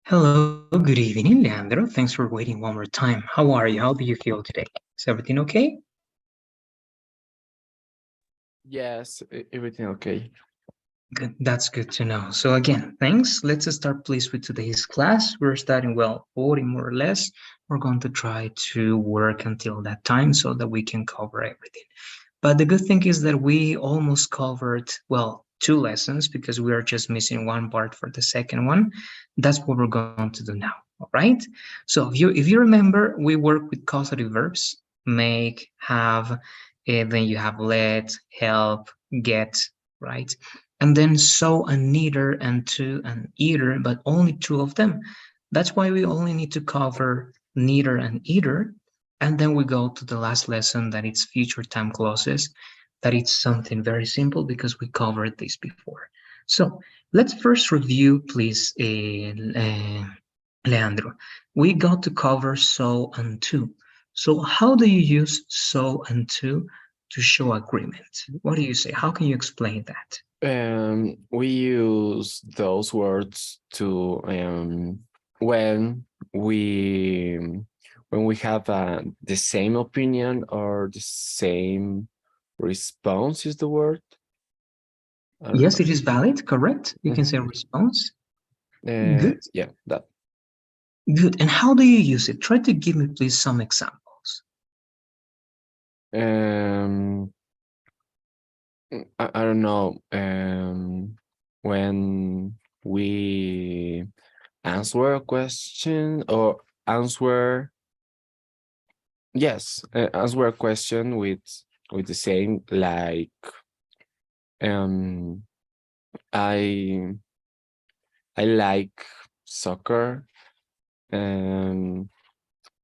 Hello, good evening, Leandro. Thanks for waiting one more time. How are you? How do you feel today? Is everything okay? Yes, everything okay. Good. That's good to know. So again, thanks. Let's start please with today's class. We're starting 40 more or less. We're going to try to work until that time so that we can cover everything. But the good thing is that we almost covered, two lessons because we are just missing one part for the second one. That's what we're going to do now. All right. So if you remember, we work with causative verbs, make, have, then you have let, help, get, right? And then so and neither and to and either, but only two of them. That's why we only need to cover neither and either, and then we go to the last lesson that it's future time clauses, that it's something very simple because we covered this before. So let's first review, please, Leandro. We got to cover so and to. So how do you use so and to show agreement? What do you say? How can you explain that? We use those words to when we when we have the same opinion or the same response is the word. I don't Yes, know. it is valid, correct? You can say response. Good, Yeah, that. good. And how do you use it? Try to give me, please, some examples. Um, I don't know. When we answer a question or answer yes, answer a question with the same like um I I like soccer um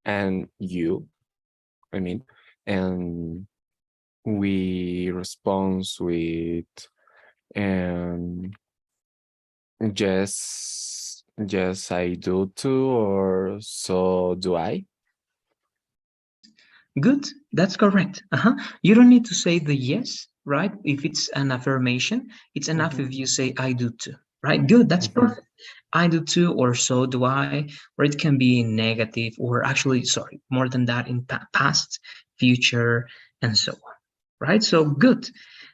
and you I mean and we respond with um yes I do too or so do I. Good, good. That's correct. You don't need to say the yes, right? If it's an affirmation, it's enough Mhm, if you say I do too, right? Good, that's mhm. perfect. I do too, or so do I, or it can be negative, or actually, sorry, more than that in past, future, and so on, right? So good.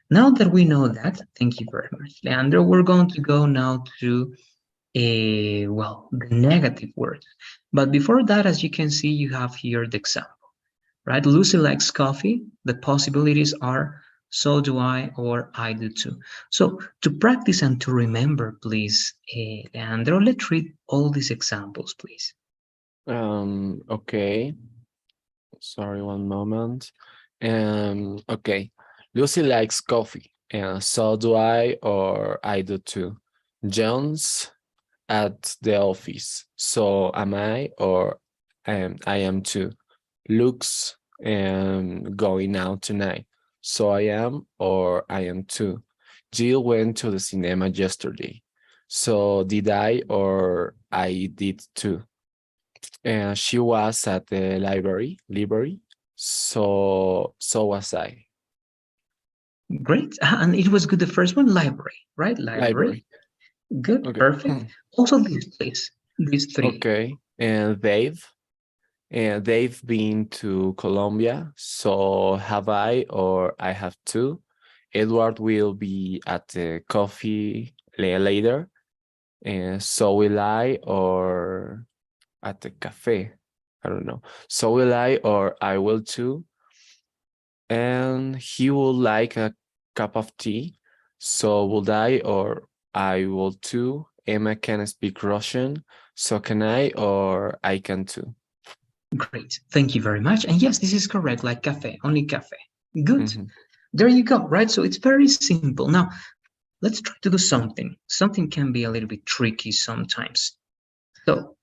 Now that we know that, thank you very much, Leandro. We're going to go now to the negative word. But before that, as you can see, you have here the example, right? Lucy likes coffee. The possibilities are so do I or I do too. So to practice and to remember, please, Leandro, let's read all these examples, please. Okay. Sorry, one moment. Okay. Lucy likes coffee, and so do I, or I do too. John's at the office, so am I, or I am too. Luke's going out tonight, so I am, or I am too. Jill went to the cinema yesterday, so did I, or I did too. And she was at the library, so was I. Great. And it was good. The first one, library, right? Library. Library. Good. Okay. Perfect. Also these, please. These three. Okay. And they've been to Colombia, so have I, or I have too. Edward will be at the coffee later, and so will I, or at the cafe. I don't know. So will I, or I will too. And he would like a cup of tea. So would I, or I will too. Emma can speak Russian, so can I, or I can too. Great. Thank you very much. And yes, this is correct, like cafe, only cafe. Good. Mhm. There you go, right? So it's very simple. Now, let's try to do something. Something can be a little bit tricky sometimes. So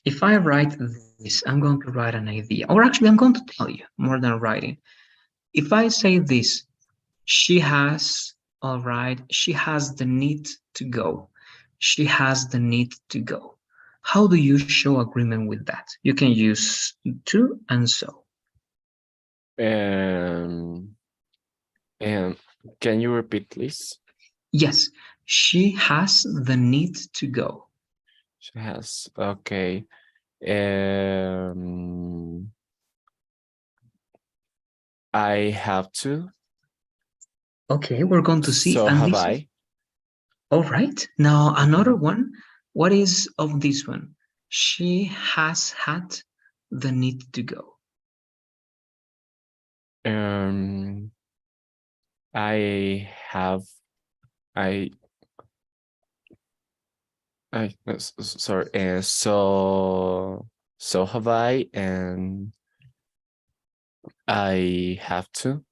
if I write this, I'm going to write an idea. Or actually, I'm going to tell you more than writing. If I say this, she has, all right, she has the need to go. She has the need to go. How do you show agreement with that? You can use to and so. Um, and can you repeat, please? Yes, she has the need to go. She has. Okay. Um, I have to. Okay, we're going to see. So And have this is I. all right. Now, another Mhm. one. What is of this one? She has had the need to go. Um, I have. I. Sorry. So have I, and I have to.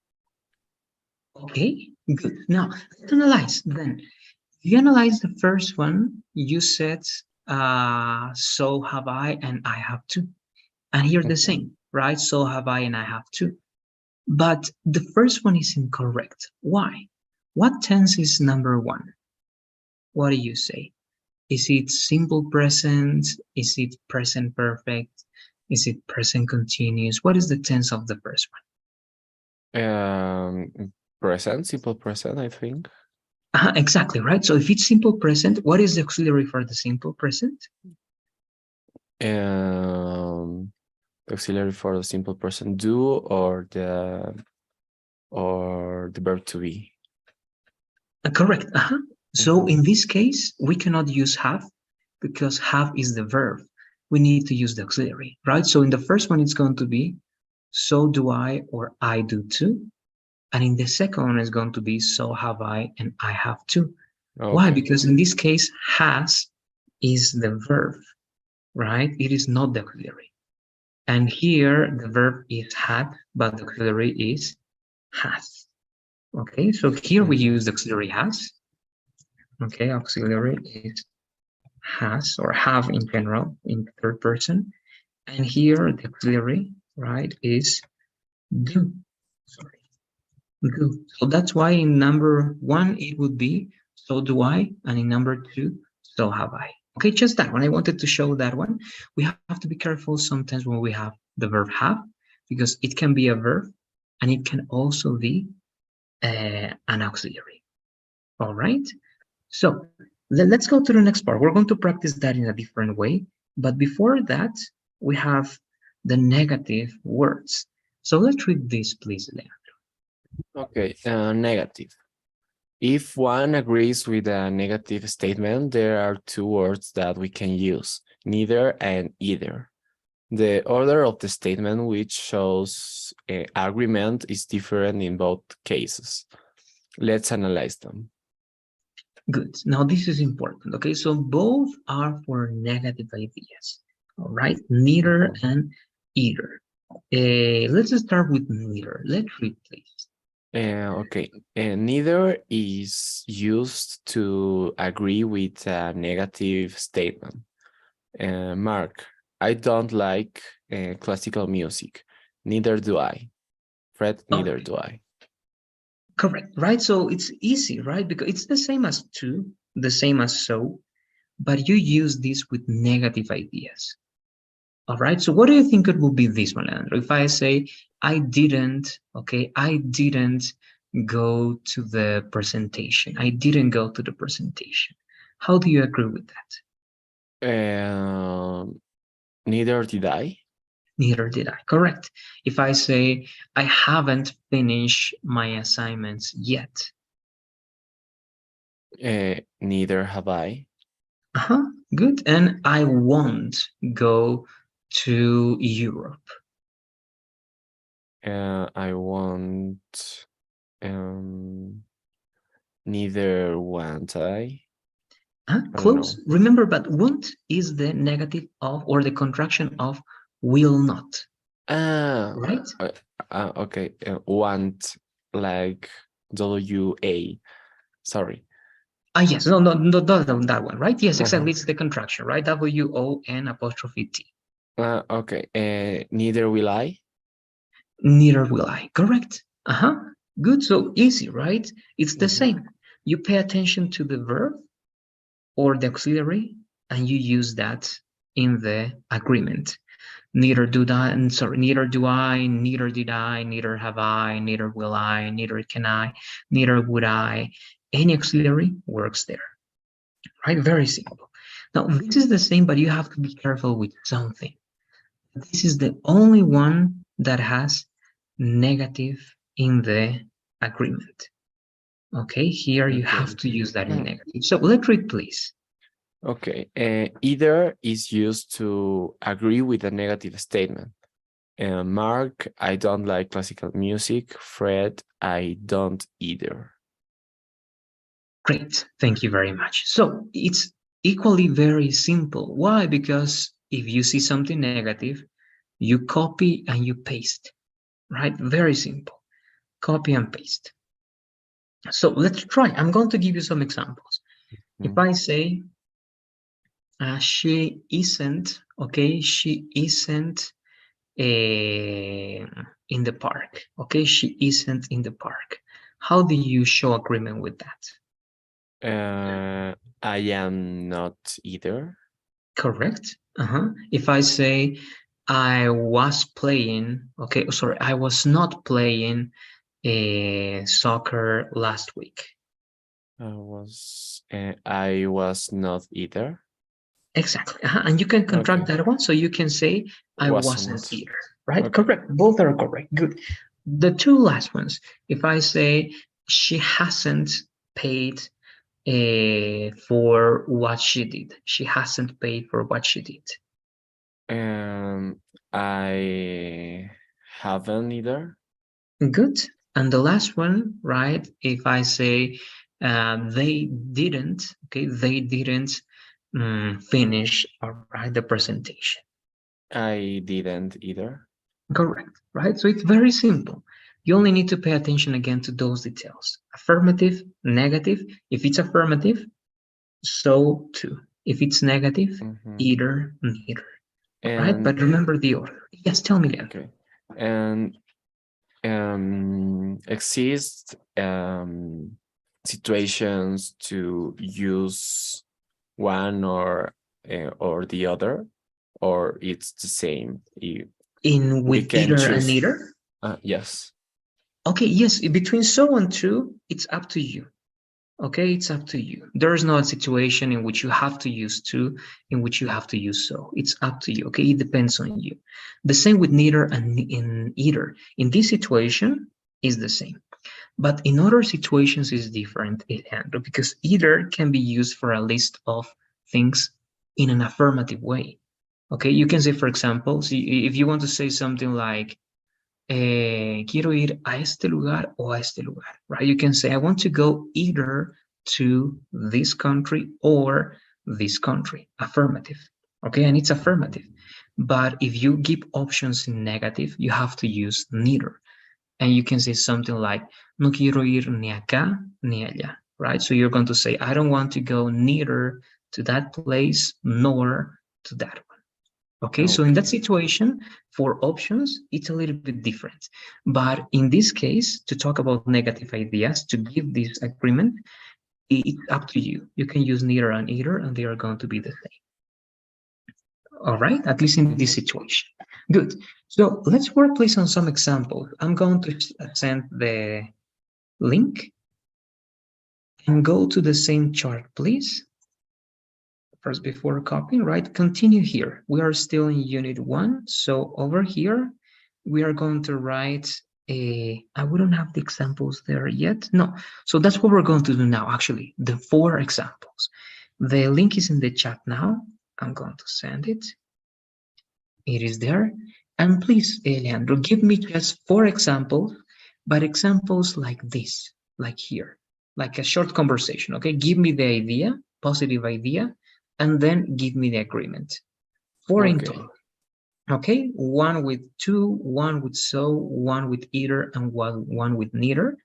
Okay, good. Now, let's analyze then. If you analyze the first one, you said, so have I and I have to. And here the Mhm. same, right? So have I and I have to. But the first one is incorrect. Why? What tense is number one? What do you say? Is it simple present? Is it present perfect? Is it present continuous? What is the tense of the first Um, Present, simple present, I think. one? Exactly, right? So if it's simple present, what is the auxiliary for the simple present? Um, Auxiliary for the simple person, do, or the verb to be. Correct. So Mhm. in this case, we cannot use have because have is the verb. We need to use the auxiliary, right? So in the first one, it's going to be so do I or I do too. And in the second one, it's going to be so have I and I have to. Why? Okay. Because in this case, has is the verb, right? It is not the auxiliary. And here the verb is had, but the auxiliary is has. Okay, so here we use Mhm. the auxiliary has. Okay, auxiliary is has or have in general in third person. And here the auxiliary, right, is do. Sorry, do. So that's why in number one it would be so do I, and in number two, so have I. Okay, just that one. I wanted to show that one. We have to be careful sometimes when we have the verb have, because it can be a verb and it can also be an auxiliary. All right. So let's go to the next part. We're going to practice that in a different way. But before that, we have the negative words. So let's read this, please, Leandro. Okay. Negative. If one agrees with a negative statement, there are two words that we can use, neither and either. The order of the statement which shows agreement is different in both cases. Let's analyze them. Good. Now, this is important. Okay, so both are for negative ideas. All right, neither Mhm. and either. Let's start with neither. Let's read, please. Okay, neither is used to agree with a negative statement. Mark, I don't like classical music. Neither do I. Fred, neither Okay, do I. correct. Right. So it's easy, right? Because it's the same as to, the same as so, but you use this with negative ideas. All right. So what do you think it will be this one, Leandro? If I say I didn't, okay, I didn't go to the presentation. I didn't go to the presentation. How do you agree with that? Um, Neither did I. Neither did I. Correct. If I say I haven't finished my assignments yet. Neither have I. Uh-huh. Good. And I won't go to Europe. I want. Um, Neither want I. Huh? I don't Close. know. Remember, but won't is the negative of or the contraction of will not, Ah, right? uh, okay. Want, like WA. Sorry. Yes, no, no, no, that one, right? Yes, Uh-huh. exactly. It's the contraction, right? WON apostrophe T. Okay. Neither will I. Neither will I. Correct. Uh-huh. Good. So easy, right? It's the Mhm. same. You pay attention to the verb or the auxiliary, and you use that in the agreement. Neither do I, and sorry, neither do I, neither did I, neither have I, neither will I, neither can I, neither would I. Any auxiliary works there, right? Very simple. Now, this is the same, but you have to be careful with something. This is the only one that has negative in the agreement. Okay, here you Okay. have to use that in negative. So let's read, please. Okay. Either is used to agree with a negative statement. Mark, I don't like classical music. Fred, I don't either. Great, thank you very much. So it's equally very simple. Why? Because if you see something negative, you copy and you paste, right? Very simple. Copy and paste. So let's try. I'm going to give you some examples. If I say, she isn't, okay, she isn't in the park, okay, she isn't in the park. How do you show agreement with that? I am not either. Correct. If I say I was playing, okay, sorry, I was not playing soccer last week. I was not either. Exactly. And you can contract Okay. that one, so you can say I wasn't Wasn't. either, right? Okay. Correct. Both are correct. Good. The two last ones, if I say she hasn't paid for what she did, she hasn't paid for what she did. I haven't either. Good. And the last one, right? If I say they didn't, okay, they didn't finish, all right, the presentation. I didn't either. Correct, right? So it's very simple. You only need to pay attention again to those details. Affirmative, negative. If it's affirmative, so too. If it's negative, either, neither. All right, And but remember the order. Yes, tell me, Leon. okay. And exist situations to use one or the other, or it's the same. In We with can either and choose. neither? Yes. Okay, yes, between so and to, it's up to you. Okay, it's up to you. There is no situation in which you have to use to, in which you have to use so. It's up to you. Okay, it depends on you. The same with neither and in either. In this situation, is the same. But in other situations is different, Alejandro, because either can be used for a list of things in an affirmative way. Okay, you can say, for example, see, if you want to say something like, quiero ir a este lugar o a este lugar, right? You can say, I want to go either to this country or this country, affirmative, okay? And it's affirmative. But if you give options in negative, you have to use neither. And you can say something like, no quiero ir ni acá ni allá, right? So you're going to say, I don't want to go neither to that place nor to that one. Okay, so in that situation, for options, it's a little bit different. But in this case, to talk about negative ideas, to give this agreement, it's up to you. You can use neither and either, and they are going to be the same. All right, at least in this situation. Good. So let's work, please, on some examples. I'm going to send the link and go to the same chart, please. First, before copying, right? Continue here. We are still in unit 1. So over here, we are going to write we don't have the examples there yet. No. So that's what we're going to do now, actually, the 4 examples. The link is in the chat now. I'm going to send it. It is there. And please, Leandro, give me just 4 examples, but examples like this, like here, like a short conversation, okay? Give me the idea, positive idea, and then give me the agreement. 4 in total. Okay, 1 with to, 1 with so, 1 with either, and 1 with neither.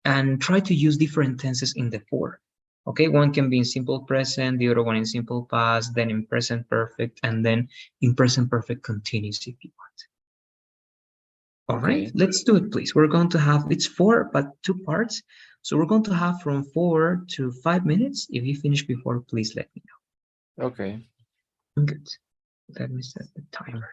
And try to use different tenses in the 4. Okay, one can be in simple present, the other one in simple past, then in present perfect, and then in present perfect continuous if you want. All right, let's do it, please. We're going to have, it's 4, but 2 parts. So we're going to have from 4 to 5 minutes. If you finish before, please let me know. Okay. Good. Let me set the timer.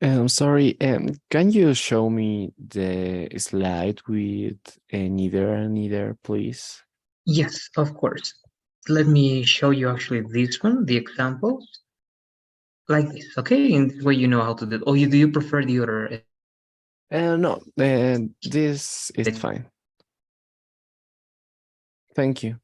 I'm sorry, can you show me the slide with neither and neither, please? Yes, of course. Let me show you actually this one, the examples, like this, okay? In this way you know how to do it. Or do you prefer the other No, this is fine. Thank you.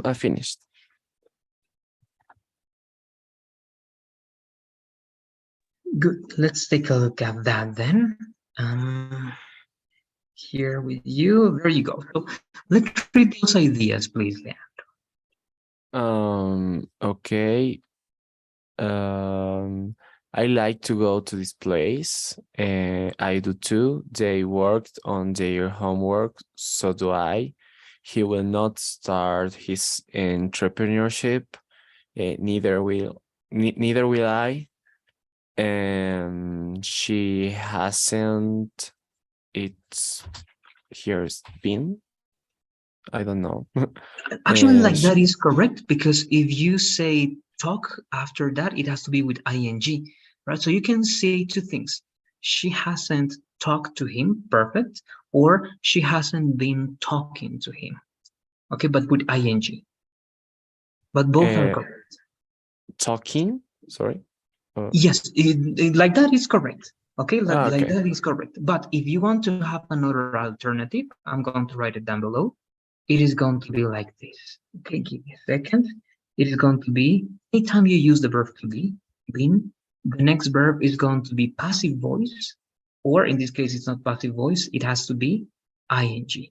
I finished. Good. Let's take a look at that then. Here with you. There you go. So let's read those ideas, please, Leah. Okay. Um, I like to go to this place. I do too. They worked on their homework, so do I. He will not start his entrepreneurship. Neither will I. And she hasn't. It's here's been. I don't know. Actually, like She, that is correct because if you say talk after that, it has to be with ing, right? So you can say two things. She hasn't talked to him, perfect, or she hasn't been talking to him, okay, but with ing. But both are uh, correct. talking. Sorry. Uh, Yes, like that is correct. Okay, like okay. that is correct. But if you want to have another alternative, I'm going to write it down below. It is going to be like this. Okay, give me a second. It is going to be, anytime you use the verb to be, been, the next verb is going to be passive voice, or in this case, it's not passive voice, it has to be ing.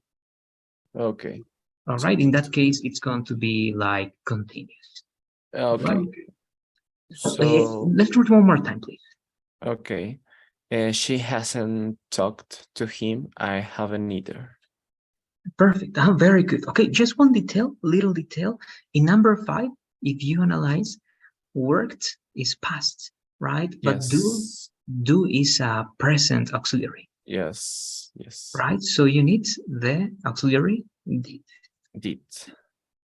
Okay. All right, in that case, it's going to be like continuous. All right, Okay. so, So, let's do it one more time, please. okay. She hasn't talked to him. I haven't either. Perfect. Very good. Okay, just one detail, little detail. In number five, if you analyze, worked is past, right? But Yes. do is a present auxiliary, Yes. Yes. right? So you need the auxiliary did. Did.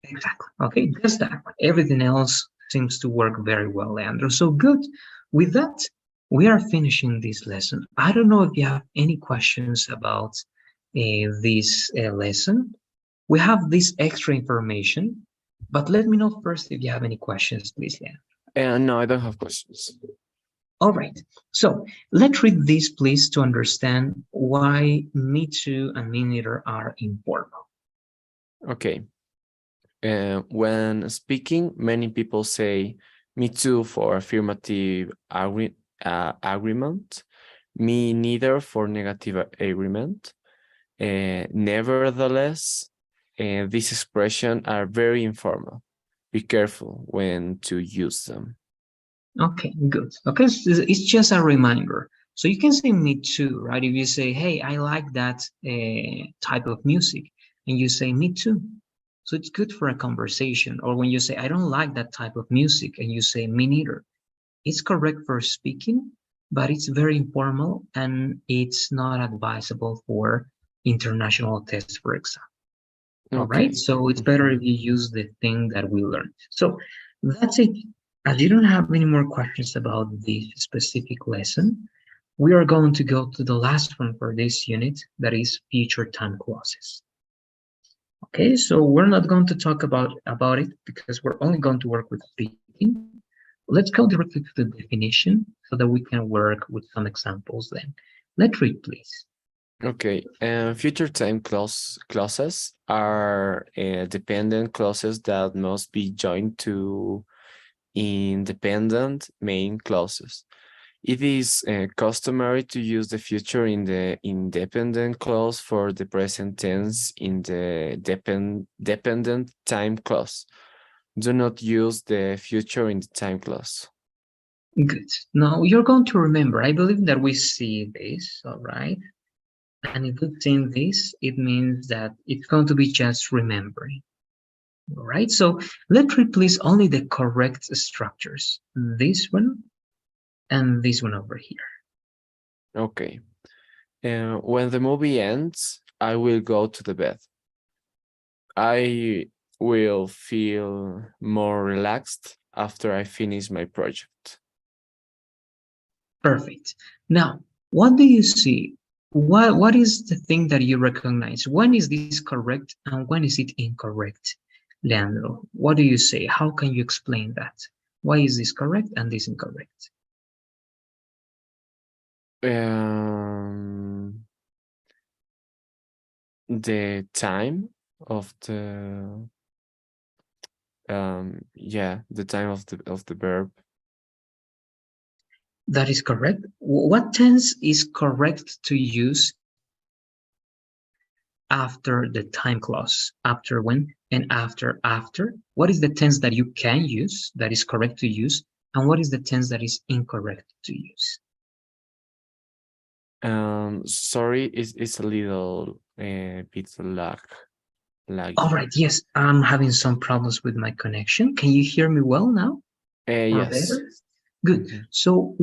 Exactly. Okay, just that one. Everything else seems to work very well, Leandro. So good. With that, we are finishing this lesson. I don't know if you have any questions about this lesson. We have this extra information, but let me know first if you have any questions, please, Leandro. No, I don't have questions. All right. So let's read this, please, to understand why me too and me neither are important. Okay. When speaking, many people say "me too" for affirmative agreement, "me neither" for negative agreement. Nevertheless, these expressions are very informal. Be careful when to use them. Okay, good. Okay, it's just a reminder. So you can say me too, right? If you say, hey, I like that type of music, and you say me too. So it's good for a conversation. Or when you say, I don't like that type of music, and you say me neither. It's correct for speaking, but it's very informal and it's not advisable for international tests, for example. All right, Okay. so it's better Mhm. if you use the thing that we learned. So that's it. As you don't have any more questions about this specific lesson, we are going to go to the last one for this unit, that is future time clauses. Okay, so we're not going to talk about it because we're only going to work with speaking. Let's go directly to the definition so that we can work with some examples then. Let's read, please. Okay. Future time clauses are dependent clauses that must be joined to independent main clauses. It is customary to use the future in the independent clause for the present tense in the dependent time clause. Do not use the future in the time clause. Good. Now you're going to remember, I believe that we see this, all right? And if we've seen this, it means that it's going to be just remembering. All right, so let's replace only the correct structures. This one and this one over here. Okay. When the movie ends, I will go to the bed. I will feel more relaxed after I finish my project. Perfect. Now, what do you see? What is the thing that you recognize? When is this correct and when is it incorrect? Leandro, what do you say? How can you explain that? Why is this correct and this incorrect? Um, the time of the yeah, the time of the verb. That is correct. What tense is correct to use after the time clause? After when and after? What is the tense that you can use that is correct to use? And what is the tense that is incorrect to use? Sorry, it's a little bit All laggy. right, yes, I'm having some problems with my connection. Can you hear me well now or Yes. better? Good. Mhm. So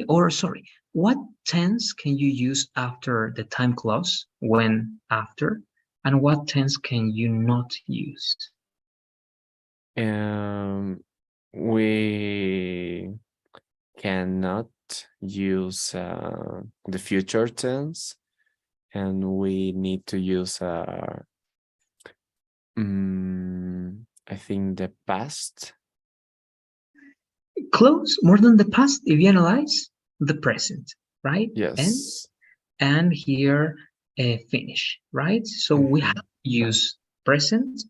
or sorry, what tense can you use after the time clause when after, and what tense can you not use? Um, we cannot use the future tense, and we need to use I think the past. Close, more than the past, if you analyze the present, right? Yes. And here finish, right? So we have Mhm. to use present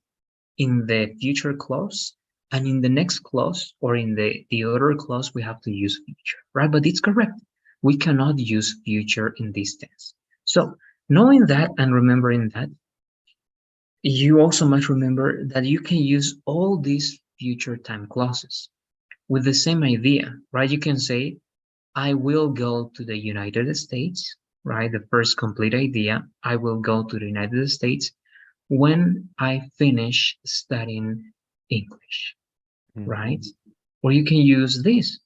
in the future clause, and in the next clause or in the other clause we have to use future, right? But it's correct, we cannot use future in this tense. So knowing that and remembering that, you also must remember that you can use all these future time clauses with the same idea, right? You can say I will go to the United States, right? The first complete idea, I will go to the United States when I finish studying English, right? Mhm. Or you can use this.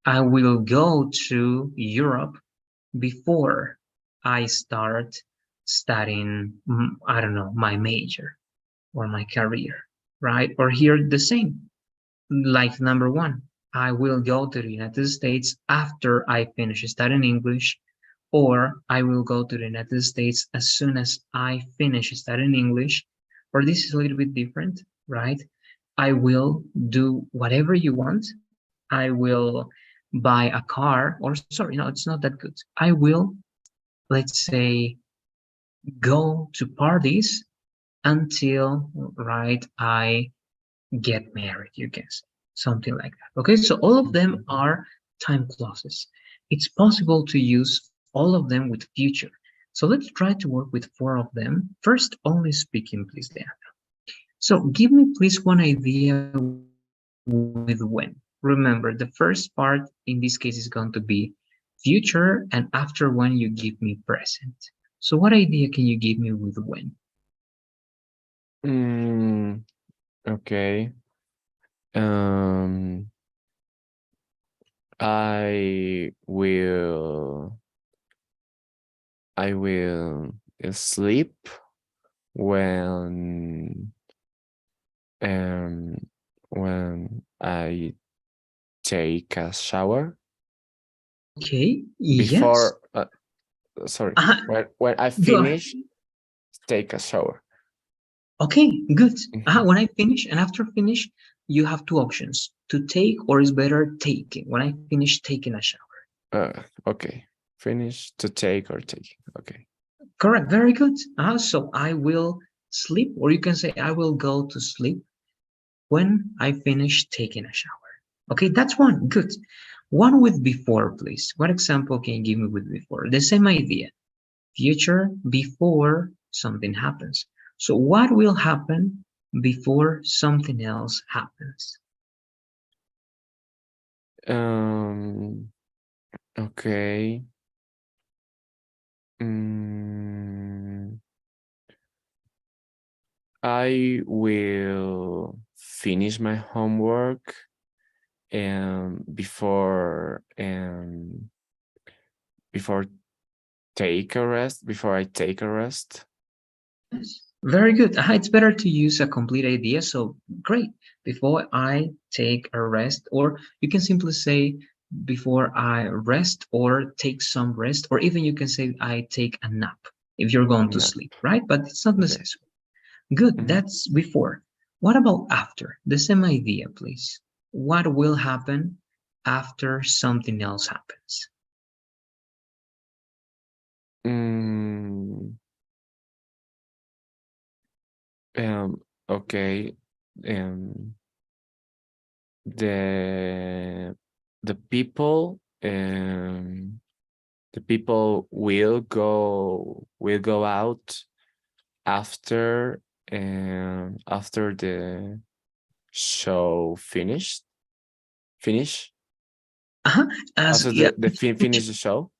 I will go to Europe before I start studying, I don't know, my major or my career, right? Or here the same, like number one, I will go to the United States after I finish studying English, or I will go to the United States as soon as I finish studying English, or this is a little bit different, right? I will do whatever you want. I will buy a car, or sorry, no, it's not that good. I will, let's say, go to parties until, right, I get married, you can say, something like that. Okay, so all of them Mhm. are time clauses. It's possible to use all of them with future. So let's try to work with four of them. First, only speaking, please, Leanna. So give me please one idea with when. Remember when, right? remember the first part in this case is going to be future, and after when you give me present. So what idea can you give me with when? Okay. Um, I will I will sleep when um I take a shower Okay, yes. before sorry, Uh, when I Go ahead. finish take a shower. Okay, good. Mhm. When I finish and after finish, you have two options: to take, or is better taking. When I finish taking a shower. Okay. Finish to take or taking. Okay. Correct, very good. So I will sleep, or you can say I will go to sleep when I finish taking a shower. Okay, that's one. Good. One with before, please. What example can you give me with before? The same idea. Future before something happens. So what will happen before something else happens? Um. Okay. Mm, I will finish my homework and before before I take a rest. Yes, very good. It's better to use a complete idea. So great. Before I take a rest, or you can simply say before I rest or take some rest, or even you can say I take a nap if you're going to No. sleep, right? But it's not Okay. necessary. Good. Mhm. That's before. What about after? The same idea, please. What will happen after something else happens? Mm, um, okay. Um, the the people the people will go out after after the show finish Uh-huh. As after yeah, the finish the show.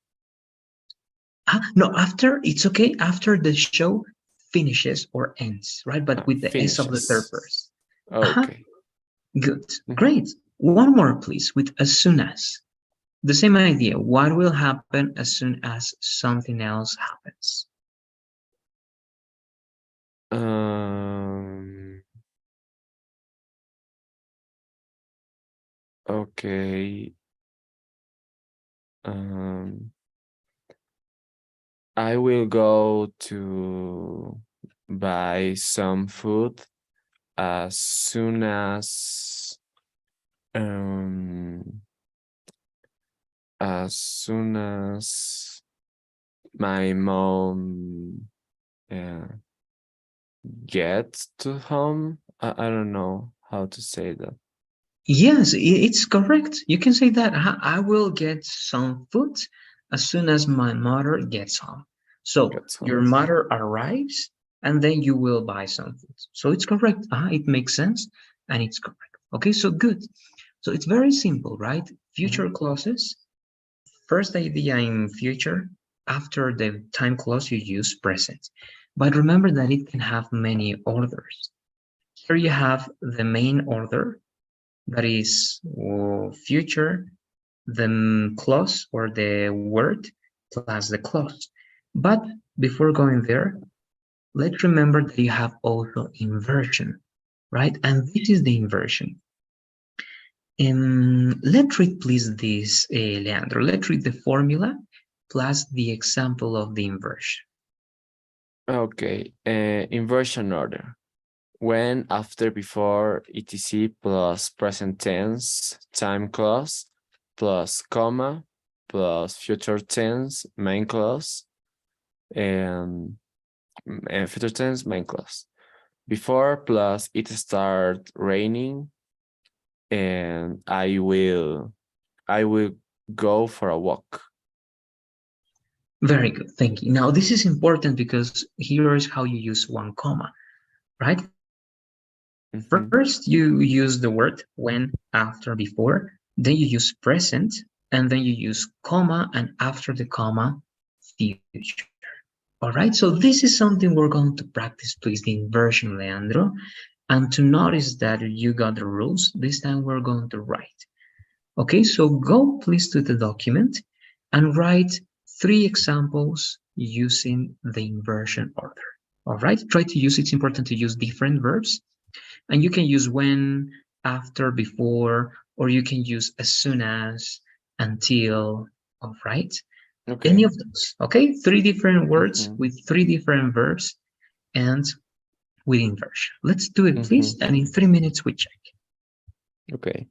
no, after it's okay. After the show finishes or ends, right? But with the S of the third Finishes. person. Uh-huh. Okay. Good. Mhm. Great. One more, please, with as soon as. The same idea. What will happen as soon as something else happens? um okay. um I will go to buy some food as soon um as my mom uh, gets to home. I don't know how to say that. Yes, it's correct. You can say that. I will get some food as soon as my mother gets home. So Gets your home. mother arrives and then you will buy some food. So it's correct. It makes sense and it's correct. Okay, so good. So it's very simple, right? Mhm. Future clauses. First idea in future. After the time clause, you use present. But remember that it can have many orders. Here you have the main order, that is future, the clause or the word plus the clause. But before going there, let's remember that you have also inversion, right? And this is the inversion. Let's read please this, Leandro. Let's read the formula plus the example of the inversion. Okay. Inversion order. When, after, before, etc. plus present tense, time clause, plus comma, plus future tense, main clause, and, future tense, main clause. Before plus it start raining, and I will go for a walk. Very good, thank you. Now this is important because here is how you use one comma, right? First, you use the word when, after, before. Then you use present, and then you use comma, and after the comma, future. All right, so this is something we're going to practice, please, the inversion, Leandro. And to notice that you got the rules, this time we're going to write. Okay, so go please to the document and write 3 examples using the inversion order. All right, try to use, it's important to use different verbs. And you can use when, after, before, or you can use as soon as, until, all right? Okay. Any of those, okay? 3 different words with 3 different verbs and with inversion. Let's do it, please. And in 3 minutes, we check. Okay.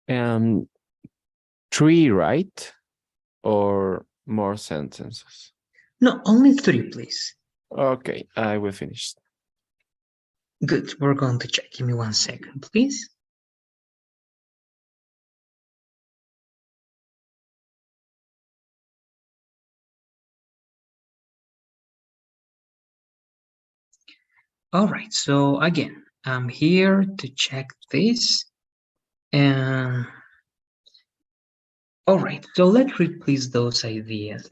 Um, 3, right? Or more sentences? No, only 3, please. Okay, I will finish. Good, we're going to check. Give me 1 second, please. All right, so again, I'm here to check this. And all right, so let's replace those ideas.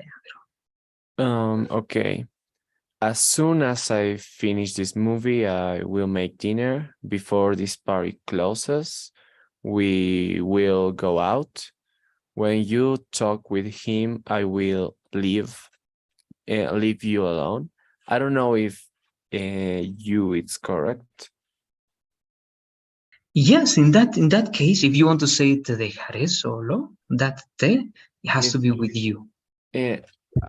Okay. As soon as I finish this movie, I will make dinner. Before this party closes, we will go out. When you talk with him, I will leave you alone. I don't know if you it's correct. Yes, in that case, if you want to say te dejaré solo, that te it has to It, be with you. eh,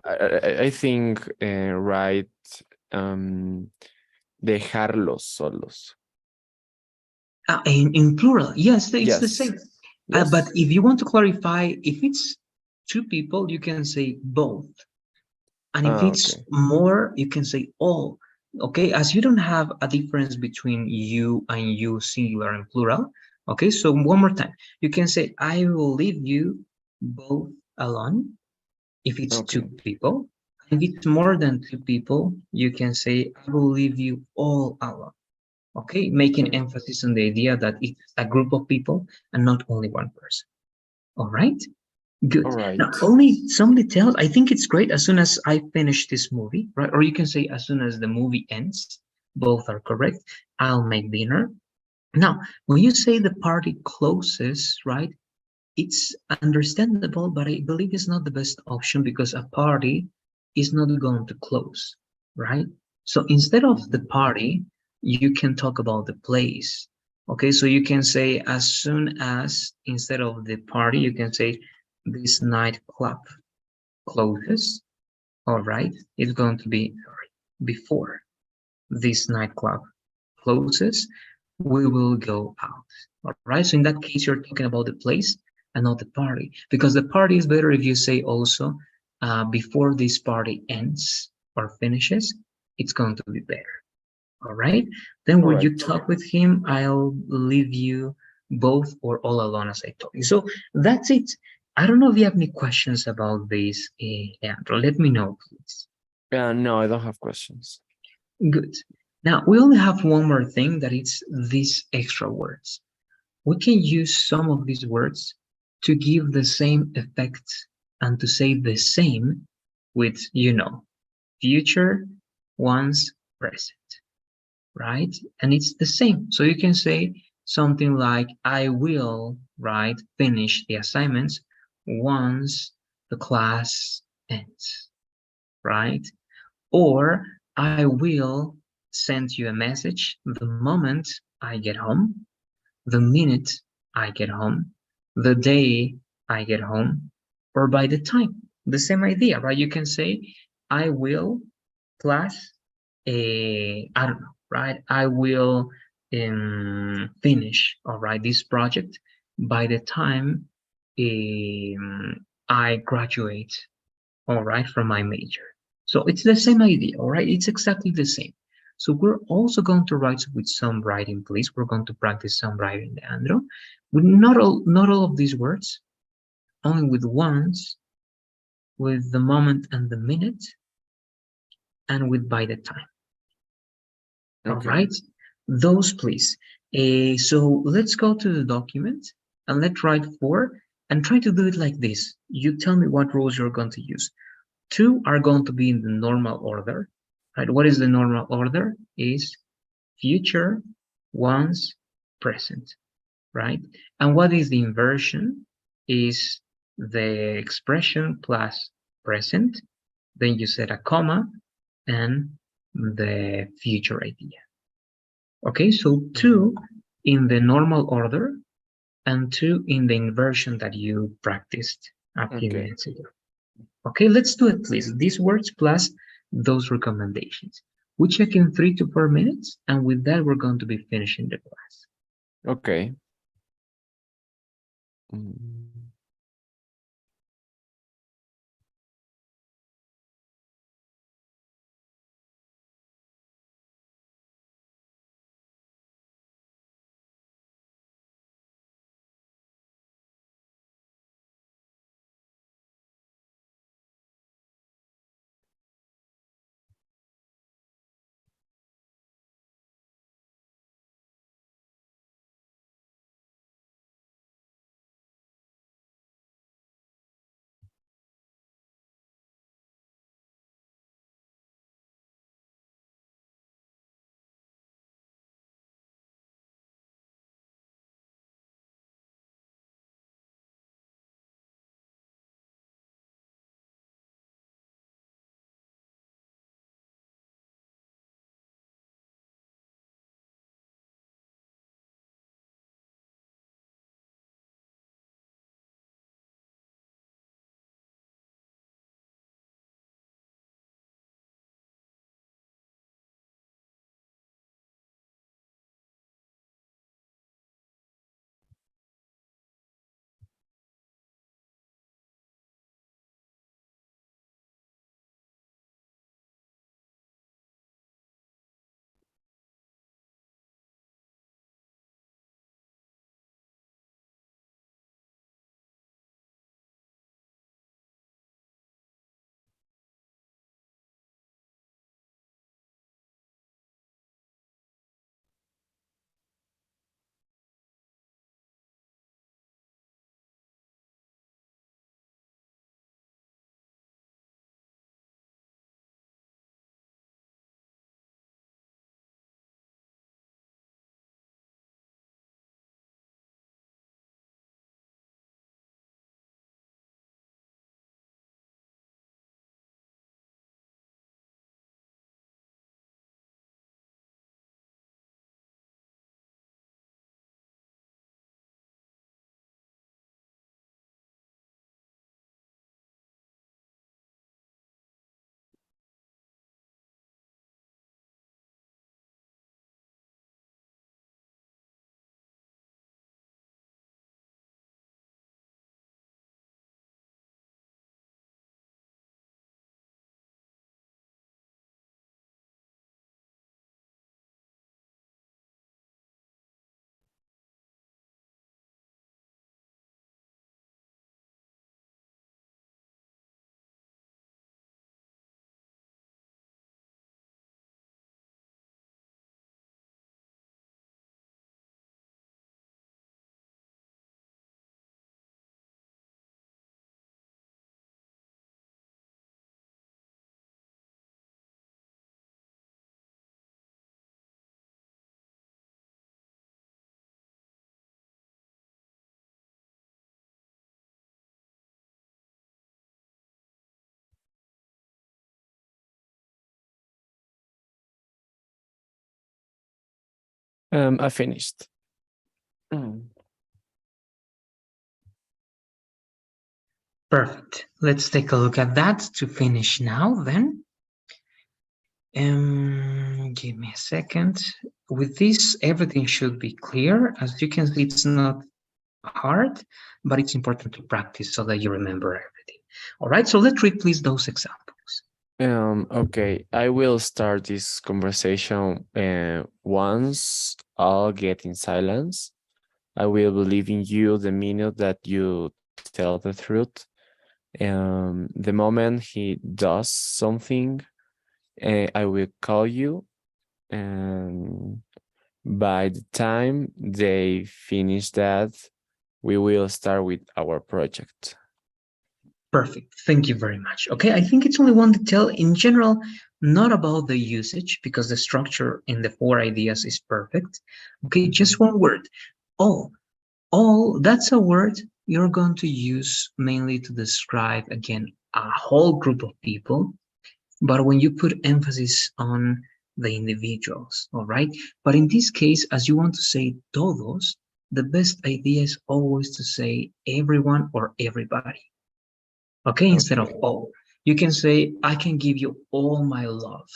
I think right, um, dejarlos solos. In plural, yes, it's the Yes. same. But Yes. if you want to clarify, if it's two people, you can say both. And if it's Okay. more, you can say all. Okay, as you don't have a difference between you and you singular and plural. Okay, so one more time. You can say, I will leave you both alone if it's two Okay. people. If it's more than two people, you can say, I will leave you all alone. Okay, making Okay. emphasis on the idea that it's a group of people and not only one person. All right. All Good. Now, right. only some details. I think it's great as soon as I finish this movie, right? Or you can say as soon as the movie ends. Both are correct. I'll make dinner. Now, when you say the party closes, right? It's understandable, but I believe it's not the best option because a party is not going to close, right? So instead of the Mhm. party, you can talk about the place. Okay, so you can say as soon as instead of the party, you can say this nightclub closes. All right, it's going to be before this nightclub closes, we will go out. All right. So in that case, you're talking about the place and not the party, because the party is better if you say also before this party ends or finishes, it's going to be better. All right. Then All when you right. talk with him, I'll leave you both or all alone as I told you. So that's it. I don't know if you have any questions about this, Leandro. Let me know, please. No, I don't have questions. Good. Now we only have one more thing that it's these extra words. We can use some of these words to give the same effect and to say the same with, future, once, present, right? And it's the same. So you can say something like, I will, right, finish the assignments once the class ends, right? Or I will send you a message the moment I get home, the minute I get home, the day I get home, or by the time. The same idea, right? You can say, I will plus I don't know, right? I will finish, all right, this project by the time I graduate, all right, from my major. So it's the same idea, all right? It's exactly the same. So we're also going to write with some writing, please. We're going to practice some writing, Leandro. With not all of these words, only with once, with the moment and the minute, and with by the time. All Okay. right, those please. So let's go to the document and let's write four and try to do it like this. You tell me what rules you're going to use. Two are going to be in the normal order, right? What is the normal order? Is future, once, present, right? And what is the inversion? Is the expression plus present, then you set a comma and the future idea. Okay, so Mhm. two in the normal order and two in the inversion that you practiced a few Okay. minutes ago. Okay, let's do it, please. These words plus those recommendations. We check in 3 to 4 minutes, and with that, we're going to be finishing the class. Okay. Mm. I finished. Mm. Perfect. Let's take a look at that to finish now then. Give me a second. With this, everything should be clear. As you can see, it's not hard, but it's important to practice so that you remember everything. All right, so let's read please those examples. Okay, I will start this conversation once I'll get in silence. I will believe in you the minute that you tell the truth. The moment he does something, I will call you. And by the time they finish that, we will start with our project. Perfect. Thank you very much. Okay, I think it's only one detail in general, not about the usage, because the structure in the four ideas is perfect. Okay, just one word. All. All, that's a word you're going to use mainly to describe, again, a whole group of people, but when you put emphasis on the individuals, all right? But in this case, as you want to say todos, the best idea is always to say everyone or everybody, okay, instead of Okay. all. You can say, I can give you all my love,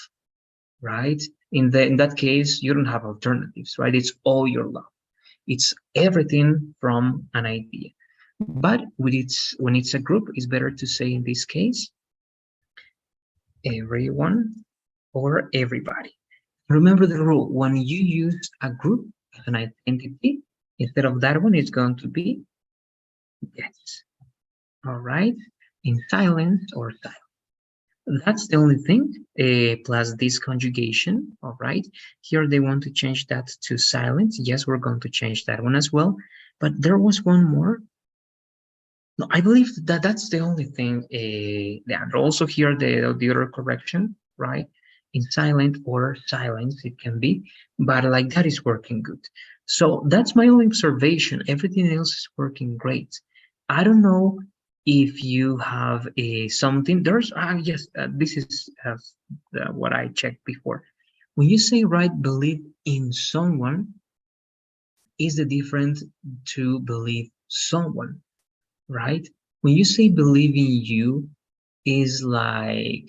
right? In that case, you don't have alternatives, right? It's all your love. It's everything from an idea. But when it's a group, it's better to say in this case, everyone or everybody. Remember the rule, when you use a group as an identity, instead of that one, it's going to be yes. All right, in silence or silent. That's the only thing, plus this conjugation, all right? Here they want to change that to silence. Yes, we're going to change that one as well. But there was one more. No, I believe that that's the only thing. Yeah, also here the other correction, right? In silent or silence, it can be, but like that is working good. So that's my only observation. Everything else is working great. I don't know if you have a something. There's yes, this is what I checked before. When you say right, believe in someone, is the difference to believe someone, right? When you say believe in you is like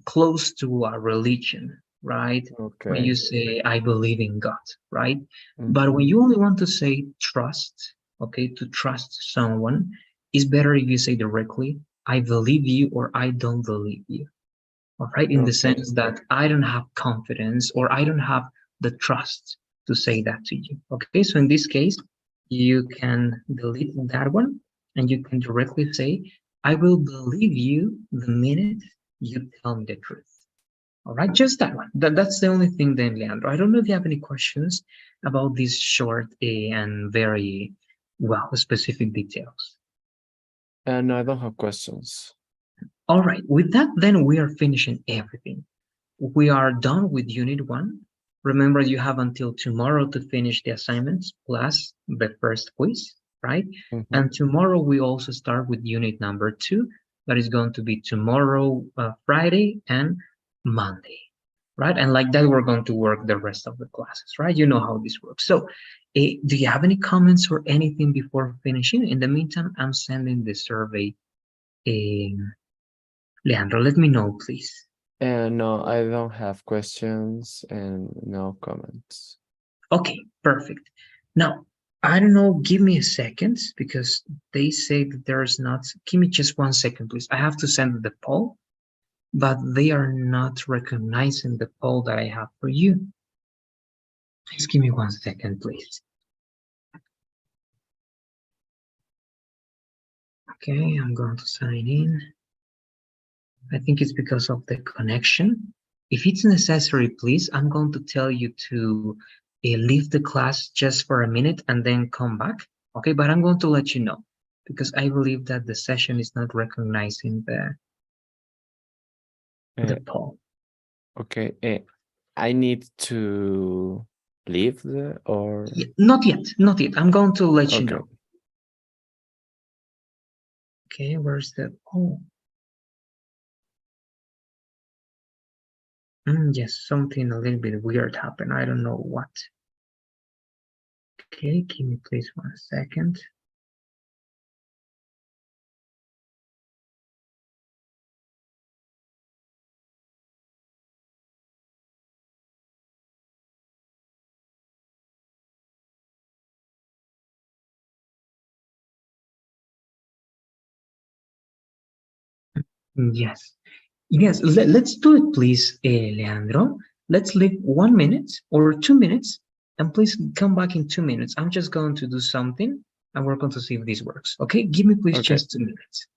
close to a religion, right? When you Okay. say I believe in God, right? But when Mhm. you only want to say trust, okay, to trust someone, it's better if you say directly, I believe you or I don't believe you. All right, in the Okay. sense that I don't have confidence or I don't have the trust to say that to you. Okay, so in this case, you can delete that one and you can directly say, I will believe you the minute you tell me the truth. All right, just that one. That's the only thing then, Leandro. I don't know if you have any questions about these short and very well specific details. And I don't have questions. All right, with that, then we are finishing everything. We are done with unit one. Remember, you have until tomorrow to finish the assignments plus the first quiz, right? Mhm. And tomorrow we also start with unit number two. That is going to be tomorrow, Friday and Monday, right? And like that, we're going to work the rest of the classes, right? You know how this works. So, do you have any comments or anything before finishing? In the meantime, I'm sending the survey. Um, Leandro, let me know, please. And no, I don't have questions and no comments. Okay, perfect. Now, I don't know, give me a second because they say that there's not. Give me just 1 second, please. I have to send the poll, but they are not recognizing the poll that I have for you. Please give me 1 second, please. Okay, I'm going to sign in. I think it's because of the connection. If it's necessary, please, I'm going to tell you to leave the class just for a minute and then come back. Okay, but I'm going to let you know because I believe that the session is not recognizing the Uh, poll. okay. I need to leave the or Not yet, not yet. I'm going to let you okay. know. Okay, where's the poll? Yes, something a little bit weird happened. I don't know what. Okay, give me please 1 second. Yes. Yes, let's do it, please, Leandro. Let's leave 1 minute or 2 minutes, and please come back in 2 minutes. I'm just going to do something, and we're going to see if this works. Okay, give me please Okay. just 2 minutes.